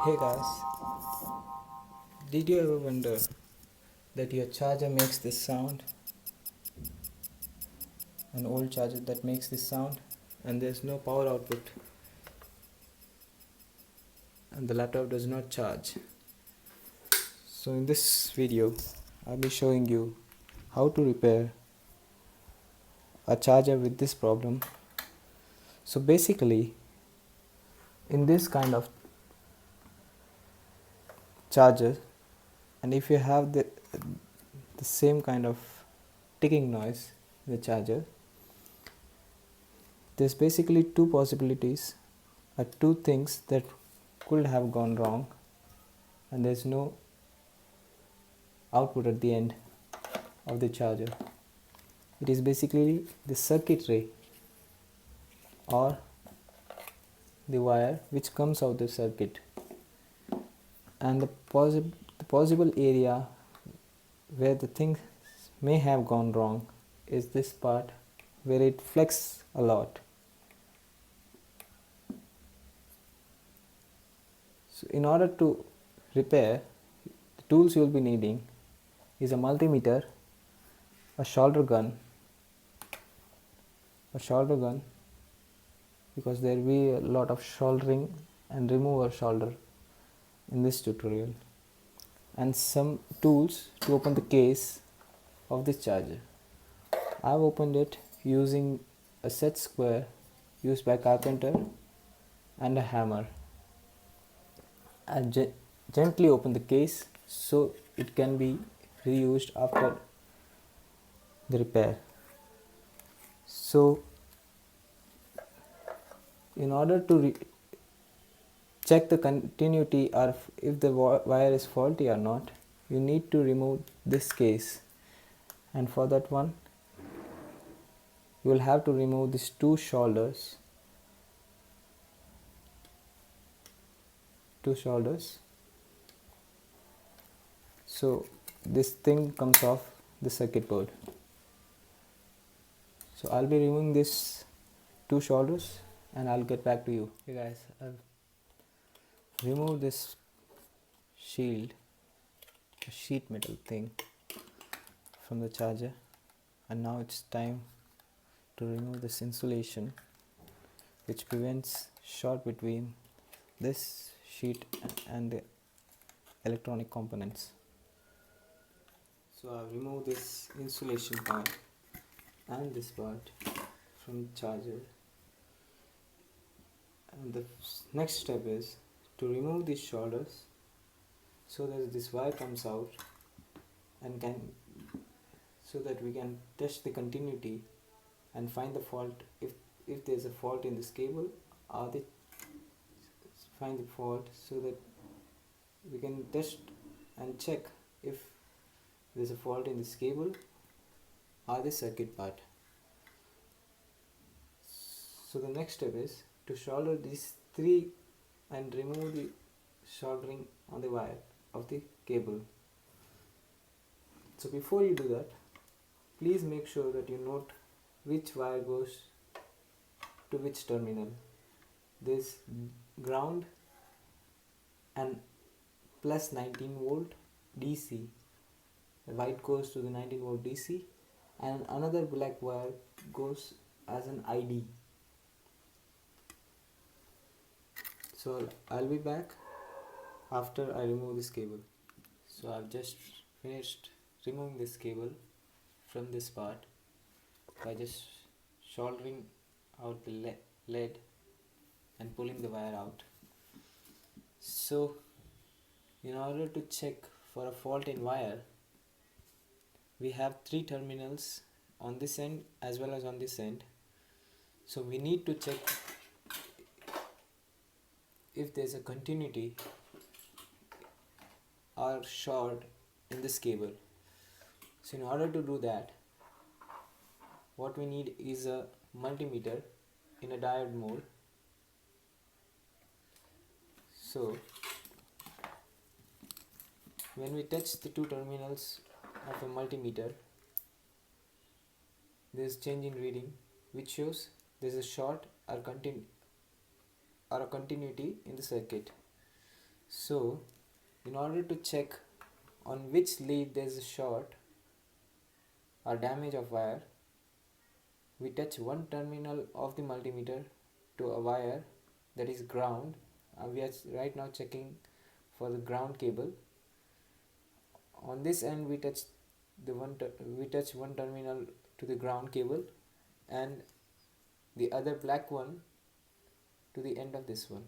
Hey guys, did you ever wonder that your charger makes this sound? An old charger that makes this sound, and there's no power output, and the laptop does not charge. So, in this video, I'll be showing you how to repair a charger with this problem. So, basically, in this kind of charger, and if you have the same kind of ticking noise in the charger, there's basically two possibilities, or two things that could have gone wrong, and there's no output at the end of the charger. It is basically the circuitry or the wire which comes out the circuit, and the possible area where the thing may have gone wrong is this part where it flexes a lot. So in order to repair, the tools you will be needing is a multimeter, a solder gun, because there will be a lot of soldering and remover solder in this tutorial, and some tools to open the case of this charger. I've opened it using a set square used by carpenter and a hammer. I gently open the case so it can be reused after the repair. So in order to check the continuity or if the wire is faulty or not, you need to remove this case, and for that one you will have to remove these two shoulders. So this thing comes off the circuit board. So I'll be removing this two shoulders and I'll get back to you. Hey guys, I've removed this shield, a sheet metal thing, from the charger, and now it's time to remove this insulation which prevents short between this sheet and the electronic components. So I've removed this insulation part and this part from the charger, and the next step is to remove these shoulders so that this wire comes out and so that we can test the continuity and find the fault, if there's a fault in this cable, or find the fault so that we can test and check if there's a fault in this cable or the circuit part. So the next step is to solder these three and remove the soldering on the wire of the cable. So before you do that, please make sure that you note which wire goes to which terminal. This ground and plus 19 volt DC. The white goes to the 19 volt DC, and another black wire goes as an ID. So I'll be back after I remove this cable. So I've just finished removing this cable from this part by just soldering out the lead and pulling the wire out. So in order to check for a fault in wire, we have three terminals on this end as well as on this end. So we need to check if there's a continuity or short in this cable. So in order to do that, what we need is a multimeter in a diode mode. So when we touch the two terminals of a multimeter, there is change in reading which shows there is a short or a continuity in the circuit. So in order to check on which lead there is a short or damage of wire, we touch one terminal of the multimeter to a wire that is ground. We are right now checking for the ground cable. On this end we touch one terminal to the ground cable and the other black one to the end of this one.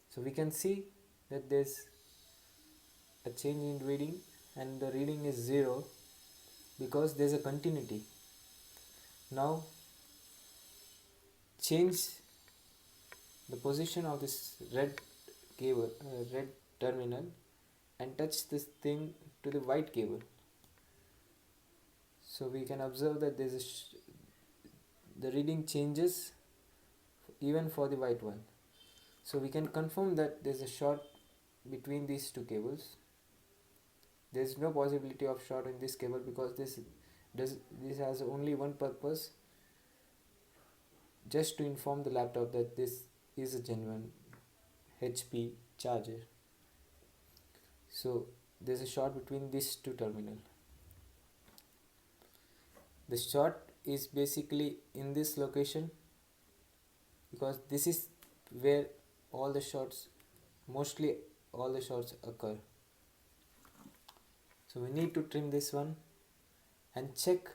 So we can see that there's a change in reading, and the reading is 0 because there's a continuity. Now change the position of this red cable, red terminal, and touch this thing to the white cable. So we can observe that the reading changes even for the white one. So we can confirm that there's a short between these two cables. There's no possibility of short in this cable because this has only one purpose, just to inform the laptop that this is a genuine HP charger. So there's a short between these two terminals. The short is basically in this location because this is where mostly all the shorts occur. So we need to trim this one and check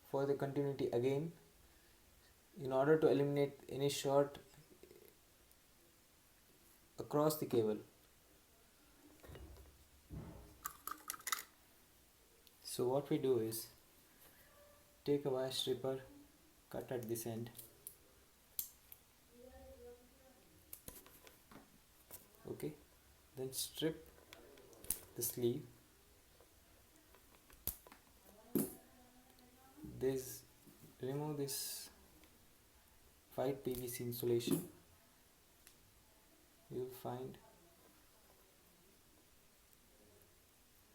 for the continuity again in order to eliminate any short across the cable. So what we do is take a wire stripper, cut at this end, okay, then strip the sleeve. Remove this white PVC insulation. You will find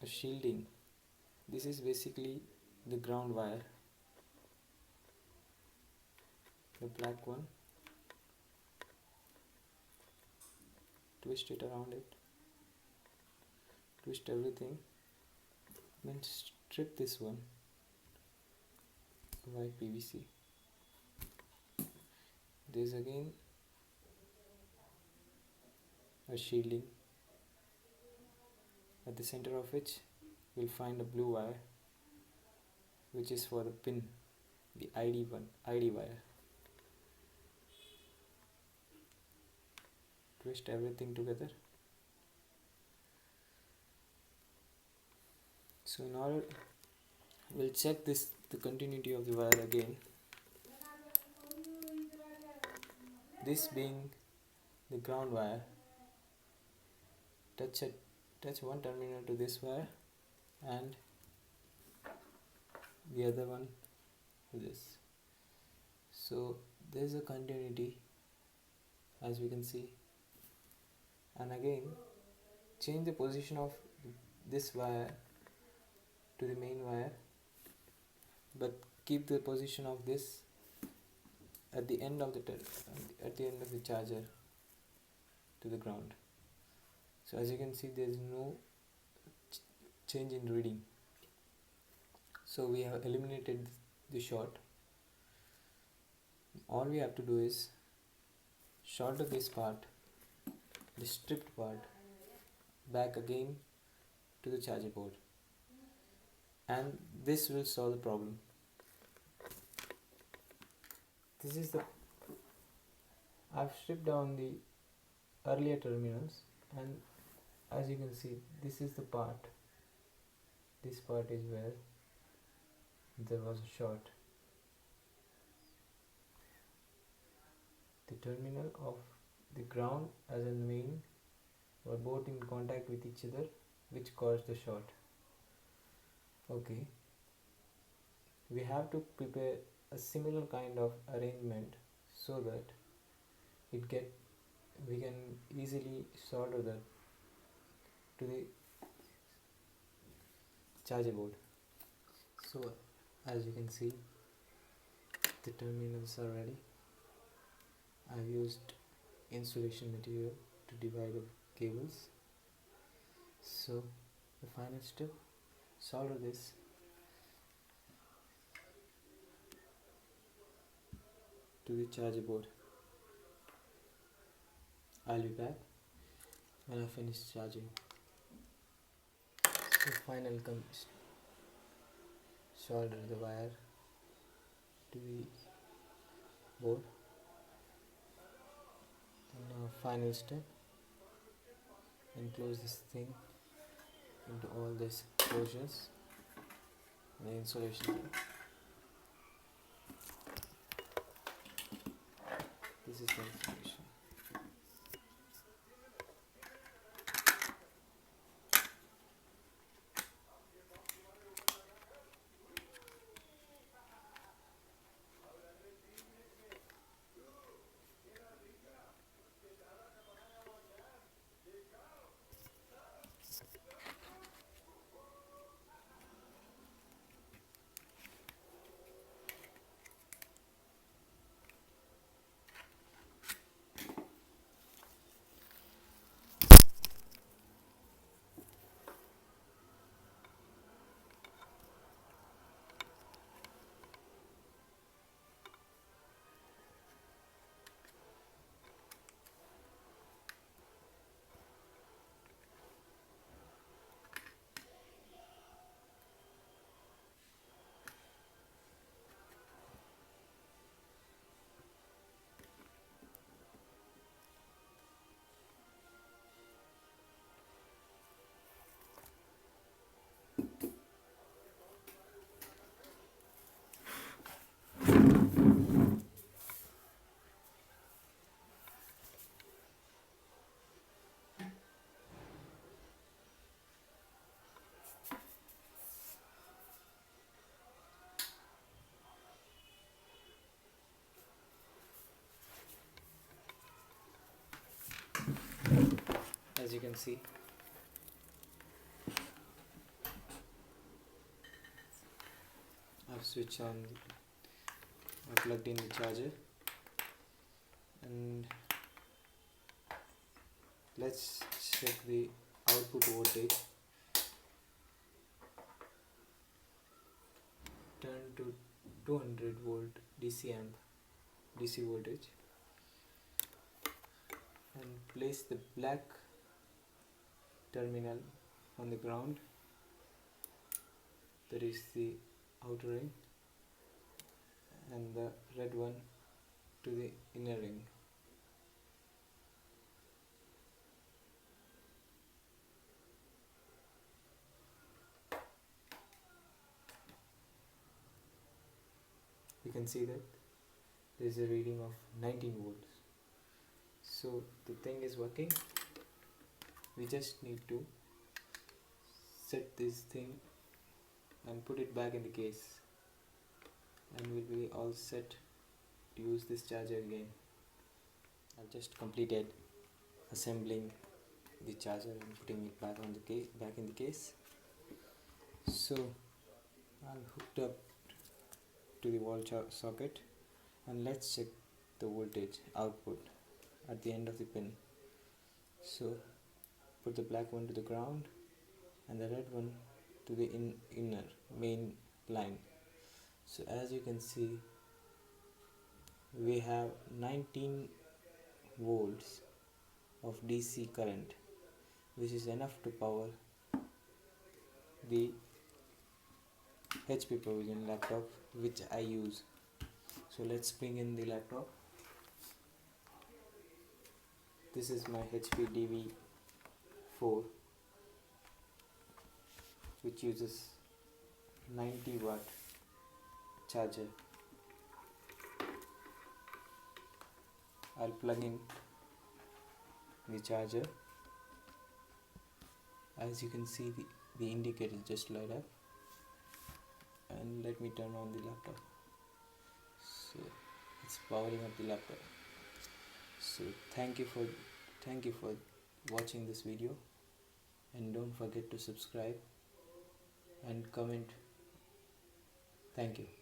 a shielding. This is basically the ground wire, the black one. Twist it around it, twist everything, then strip this one, white PVC. There's again a shielding, at the center of which you'll find a blue wire, which is for the pin, the ID wire. Twist everything together. So in order, we'll check the continuity of the wire again. This being the ground wire, touch one terminal to this wire and the other one to this. So there's a continuity, as we can see. And again, change the position of this wire to the main wire, but keep the position of this at the end of the charger to the ground. So as you can see, there is no change in reading. So we have eliminated the short. All we have to do is solder this part, the stripped part, back again to the charger board, and this will solve the problem. I've stripped down the earlier terminals, and as you can see, this is the part. This part is where there was a short. The terminal of the ground as in the main were both in contact with each other, which caused the short. Okay, we have to prepare a similar kind of arrangement so that we can easily solder that to the charger board. So as you can see, the terminals are ready. I've used insulation material to divide the cables, So the final step, solder this to the charger board. I'll be back when I finish charging. So finally solder the wire to the board. And now final step, enclose this thing into all these closures and the insulation. This is the insulation. As you can see, I've switched on, I plugged in the charger, and let's check the output voltage. Turn to 200 volt DC amp, DC voltage, and place the black terminal on the ground, that is the outer ring, and the red one to the inner ring. You can see that there is a reading of 19 volts. So the thing is working. We just need to set this thing and put it back in the case, and we'll be all set to use this charger again. I've just completed assembling the charger and putting it back on the case, back in the case. So I'll hooked up to the wall socket, and let's check the voltage output at the end of the pin. So put the black one to the ground and the red one to the inner main line. So as you can see, we have 19 volts of DC current, which is enough to power the HP Pavilion laptop which I use. So let's bring in the laptop. This is my HP DV4, which uses 90-watt charger. I'll plug in the charger. As you can see, the indicator just light up, and let me turn on the laptop. So it's powering up the laptop. So thank you for watching this video, and don't forget to subscribe and comment. Thank you.